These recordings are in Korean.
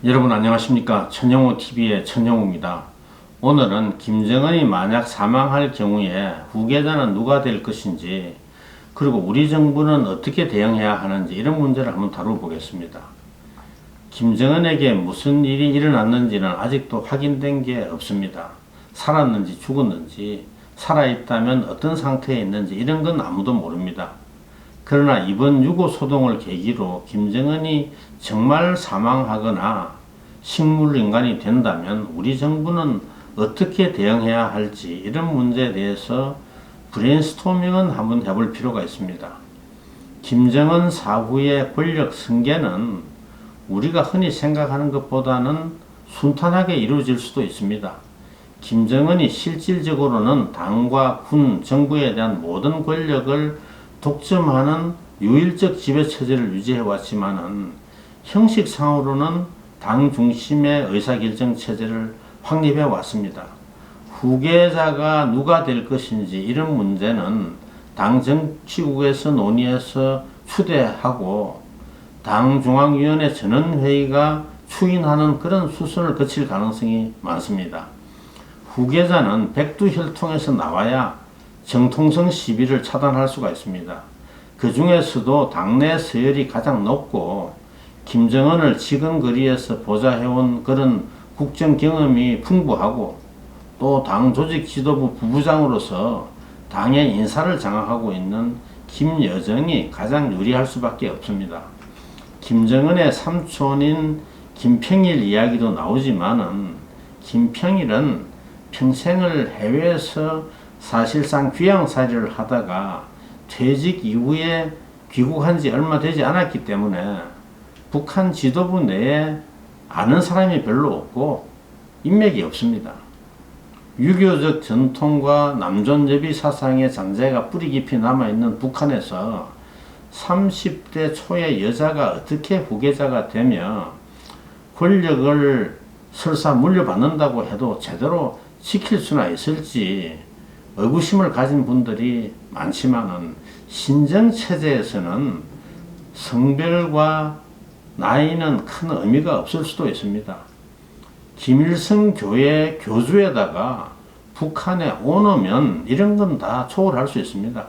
여러분 안녕하십니까. 천영호TV의 천영호입니다. 오늘은 김정은이 만약 사망할 경우에 후계자는 누가 될 것인지, 그리고 우리 정부는 어떻게 대응해야 하는지, 이런 문제를 한번 다뤄보겠습니다. 김정은에게 무슨 일이 일어났는지는 아직도 확인된 게 없습니다. 살았는지 죽었는지, 살아있다면 어떤 상태에 있는지 이런 건 아무도 모릅니다. 그러나 이번 6.25 소동을 계기로 김정은이 정말 사망하거나 식물인간이 된다면 우리 정부는 어떻게 대응해야 할지, 이런 문제에 대해서 브레인스토밍은 한번 해볼 필요가 있습니다. 김정은 사후의 권력 승계는 우리가 흔히 생각하는 것보다는 순탄하게 이루어질 수도 있습니다. 김정은이 실질적으로는 당과 군, 정부에 대한 모든 권력을 독점하는 유일적 지배체제를 유지해 왔지만은 형식상으로는 당 중심의 의사결정 체제를 확립해 왔습니다. 후계자가 누가 될 것인지 이런 문제는 당 정치국에서 논의해서 추대하고 당 중앙위원회 전원회의가 추인하는 그런 수순을 거칠 가능성이 많습니다. 후계자는 백두혈통에서 나와야 정통성 시비를 차단할 수가 있습니다. 그 중에서도 당내 서열이 가장 높고 김정은을 지근거리에서 보좌해온 그런 국정 경험이 풍부하고 또 당 조직 지도부 부부장으로서 당의 인사를 장악하고 있는 김여정이 가장 유리할 수밖에 없습니다. 김정은의 삼촌인 김평일 이야기도 나오지만은 김평일은 평생을 해외에서 사실상 귀양살이를 하다가 퇴직 이후에 귀국한 지 얼마 되지 않았기 때문에 북한 지도부 내에 아는 사람이 별로 없고 인맥이 없습니다. 유교적 전통과 남존여비 사상의 잔재가 뿌리 깊이 남아있는 북한에서 30대 초의 여자가 어떻게 후계자가 되며 권력을 설사 물려받는다고 해도 제대로 지킬 수나 있을지 의구심을 가진 분들이 많지만은 신정체제에서는 성별과 나이는 큰 의미가 없을 수도 있습니다. 김일성 교회 교주에다가 북한에 오너면 이런 건 다 초월할 수 있습니다.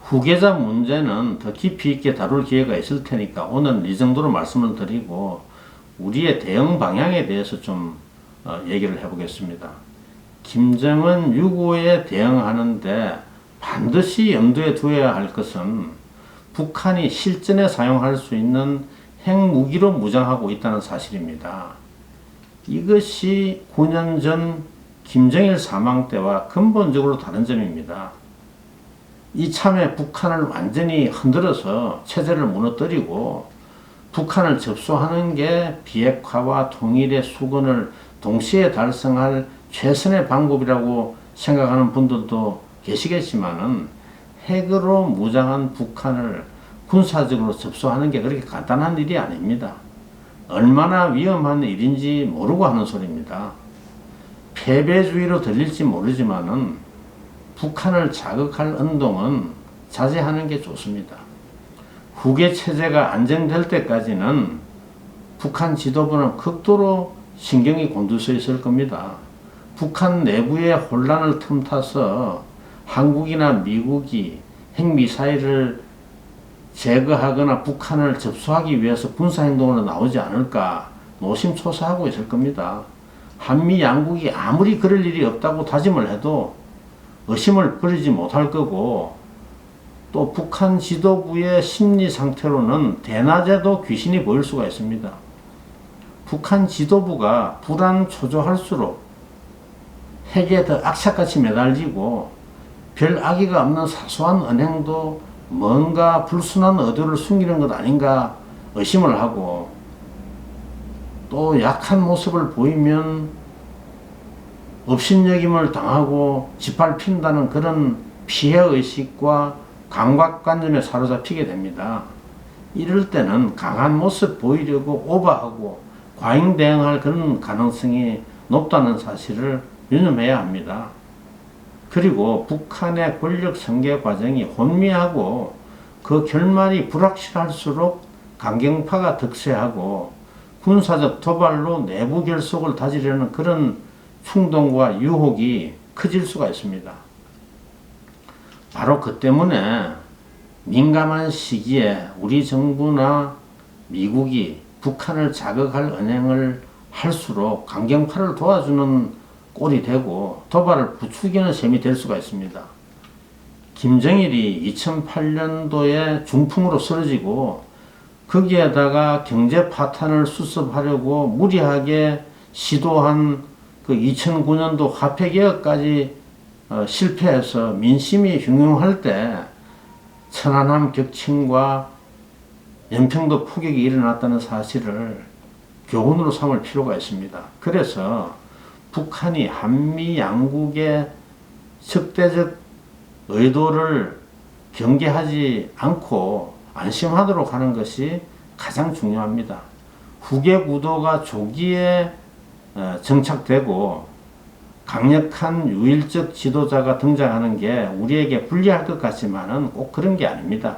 후계자 문제는 더 깊이 있게 다룰 기회가 있을 테니까 오늘 이 정도로 말씀을 드리고 우리의 대응 방향에 대해서 좀 얘기를 해보겠습니다. 김정은 6.25에 대응하는데 반드시 염두에 두어야 할 것은 북한이 실전에 사용할 수 있는 핵무기로 무장하고 있다는 사실입니다. 이것이 9년 전 김정일 사망 때와 근본적으로 다른 점입니다. 이참에 북한을 완전히 흔들어서 체제를 무너뜨리고 북한을 접수하는 게 비핵화와 통일의 수건을 동시에 달성할 최선의 방법이라고 생각하는 분들도 계시겠지만은 핵으로 무장한 북한을 군사적으로 접수하는 게 그렇게 간단한 일이 아닙니다. 얼마나 위험한 일인지 모르고 하는 소리입니다. 패배주의로 들릴지 모르지만은 북한을 자극할 운동은 자제하는 게 좋습니다. 후계 체제가 안정될 때까지는 북한 지도부는 극도로 신경이 곤두서 있을 겁니다. 북한 내부의 혼란을 틈타서 한국이나 미국이 핵미사일을 제거하거나 북한을 접수하기 위해서 군사행동으로 나오지 않을까 노심초사하고 있을 겁니다. 한미 양국이 아무리 그럴 일이 없다고 다짐을 해도 의심을 버리지 못할 거고, 또 북한 지도부의 심리 상태로는 대낮에도 귀신이 보일 수가 있습니다. 북한 지도부가 불안 초조할수록 핵에 더 악착같이 매달리고 별 악의가 없는 사소한 언행도 뭔가 불순한 의도를 숨기는 것 아닌가 의심을 하고, 또 약한 모습을 보이면 업신여김을 당하고 짓밟힌다는 그런 피해의식과 강박관념에 사로잡히게 됩니다. 이럴 때는 강한 모습 보이려고 오버하고 과잉 대응할 그런 가능성이 높다는 사실을 유념해야 합니다. 그리고 북한의 권력 승계 과정이 혼미하고 그 결말이 불확실할수록 강경파가 득세하고 군사적 도발로 내부 결속을 다지려는 그런 충동과 유혹이 커질 수가 있습니다. 바로 그 때문에 민감한 시기에 우리 정부나 미국이 북한을 자극할 언행을 할수록 강경파를 도와주는 꼴이 되고 도발을 부추기는 셈이 될 수가 있습니다. 김정일이 2008년도에 중풍으로 쓰러지고 거기에다가 경제 파탄을 수습하려고 무리하게 시도한 그 2009년도 화폐개혁까지 실패해서 민심이 흉흉할 때 천안함 격침과 연평도 포격이 일어났다는 사실을 교훈으로 삼을 필요가 있습니다. 그래서 북한이 한미 양국의 적대적 의도를 경계하지 않고 안심하도록 하는 것이 가장 중요합니다. 후계 구도가 조기에 정착되고 강력한 유일적 지도자가 등장하는 게 우리에게 불리할 것 같지만은 꼭 그런 게 아닙니다.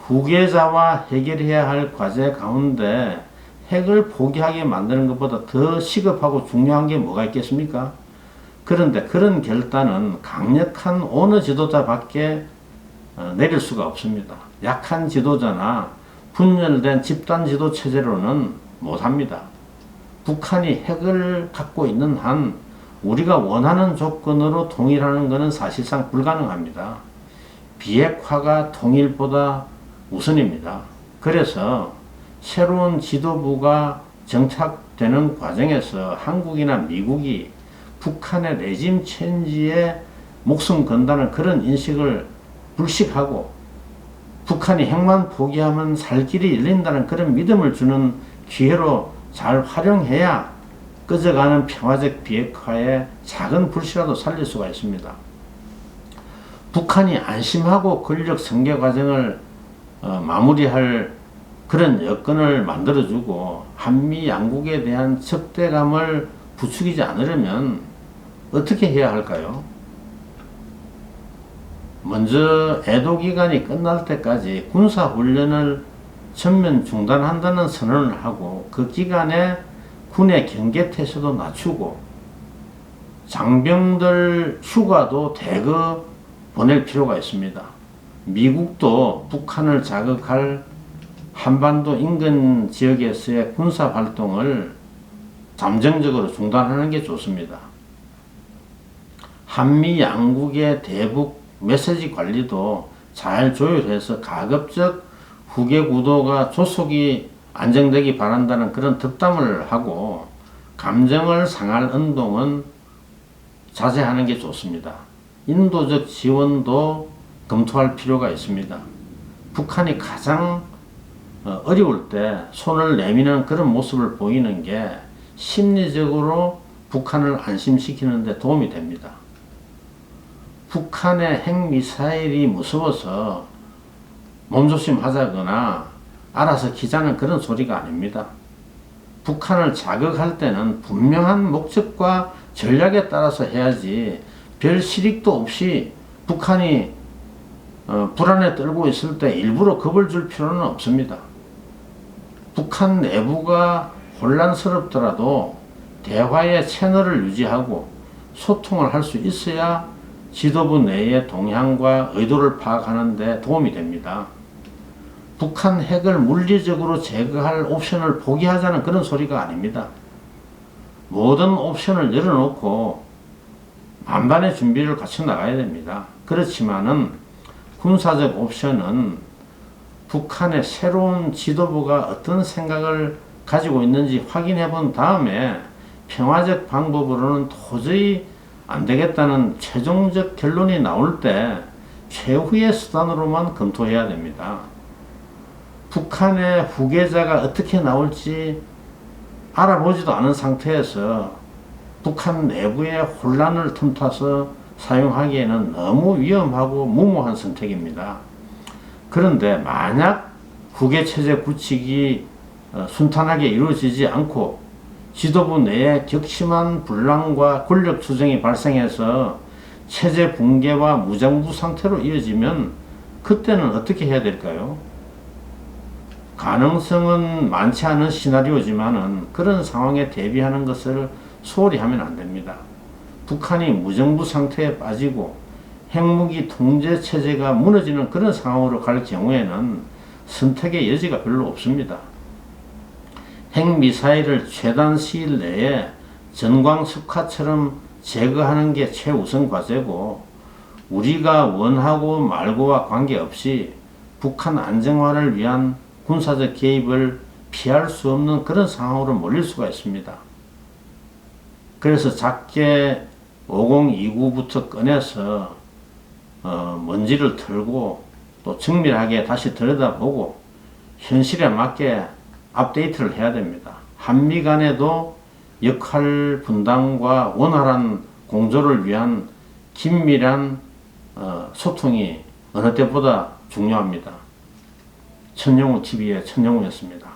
후계자와 해결해야 할 과제 가운데 핵을 포기하게 만드는 것보다 더 시급하고 중요한 게 뭐가 있겠습니까? 그런데 그런 결단은 강력한 어느 지도자밖에 내릴 수가 없습니다. 약한 지도자나 분열된 집단 지도 체제로는 못합니다. 북한이 핵을 갖고 있는 한 우리가 원하는 조건으로 통일하는 것은 사실상 불가능합니다. 비핵화가 통일보다 우선입니다. 그래서 새로운 지도부가 정착되는 과정에서 한국이나 미국이 북한의 레짐 체인지에 목숨 건다는 그런 인식을 불식하고 북한이 핵만 포기하면 살 길이 열린다는 그런 믿음을 주는 기회로 잘 활용해야 꺼져가는 평화적 비핵화에 작은 불씨라도 살릴 수가 있습니다. 북한이 안심하고 권력 승계 과정을 마무리할 그런 여건을 만들어주고 한미 양국에 대한 적대감을 부추기지 않으려면 어떻게 해야 할까요? 먼저 애도 기간이 끝날 때까지 군사훈련을 전면 중단한다는 선언을 하고 그 기간에 군의 경계태세도 낮추고 장병들 휴가도 대거 보낼 필요가 있습니다. 미국도 북한을 자극할 한반도 인근 지역에서의 군사 활동을 잠정적으로 중단하는 게 좋습니다. 한미 양국의 대북 메시지 관리도 잘 조율해서 가급적 후계 구도가 조속히 안정되기 바란다는 그런 덕담을 하고 감정을 상할 운동은 자제하는 게 좋습니다. 인도적 지원도 검토할 필요가 있습니다. 북한이 가장 어려울 때 손을 내미는 그런 모습을 보이는 게 심리적으로 북한을 안심시키는 데 도움이 됩니다. 북한의 핵미사일이 무서워서 몸조심 하자거나 알아서 키자는 그런 소리가 아닙니다. 북한을 자극할 때는 분명한 목적과 전략에 따라서 해야지 별 실익도 없이 북한이 불안에 떨고 있을 때 일부러 겁을 줄 필요는 없습니다. 북한 내부가 혼란스럽더라도 대화의 채널을 유지하고 소통을 할 수 있어야 지도부 내의 동향과 의도를 파악하는 데 도움이 됩니다. 북한 핵을 물리적으로 제거할 옵션을 포기하자는 그런 소리가 아닙니다. 모든 옵션을 열어놓고 만반의 준비를 갖춰 나가야 됩니다. 그렇지만은 군사적 옵션은 북한의 새로운 지도부가 어떤 생각을 가지고 있는지 확인해 본 다음에 평화적 방법으로는 도저히 안 되겠다는 최종적 결론이 나올 때 최후의 수단으로만 검토해야 됩니다. 북한의 후계자가 어떻게 나올지 알아보지도 않은 상태에서 북한 내부의 혼란을 틈타서 사용하기에는 너무 위험하고 무모한 선택입니다. 그런데 만약 후계체제 구축이 순탄하게 이루어지지 않고 지도부 내에 격심한 분란과 권력 투쟁이 발생해서 체제 붕괴와 무정부 상태로 이어지면 그때는 어떻게 해야 될까요? 가능성은 많지 않은 시나리오지만은 그런 상황에 대비하는 것을 소홀히 하면 안 됩니다. 북한이 무정부 상태에 빠지고 핵무기 통제 체제가 무너지는 그런 상황으로 갈 경우에는 선택의 여지가 별로 없습니다. 핵미사일을 최단 시일 내에 전광석화처럼 제거하는 게 최우선 과제고, 우리가 원하고 말고와 관계없이 북한 안정화를 위한 군사적 개입을 피할 수 없는 그런 상황으로 몰릴 수가 있습니다. 그래서 작게 5029부터 꺼내서 먼지를 털고 또 정밀하게 다시 들여다보고 현실에 맞게 업데이트를 해야 됩니다. 한미 간에도 역할 분담과 원활한 공조를 위한 긴밀한 소통이 어느 때보다 중요합니다. 천영우 TV의 천영우였습니다.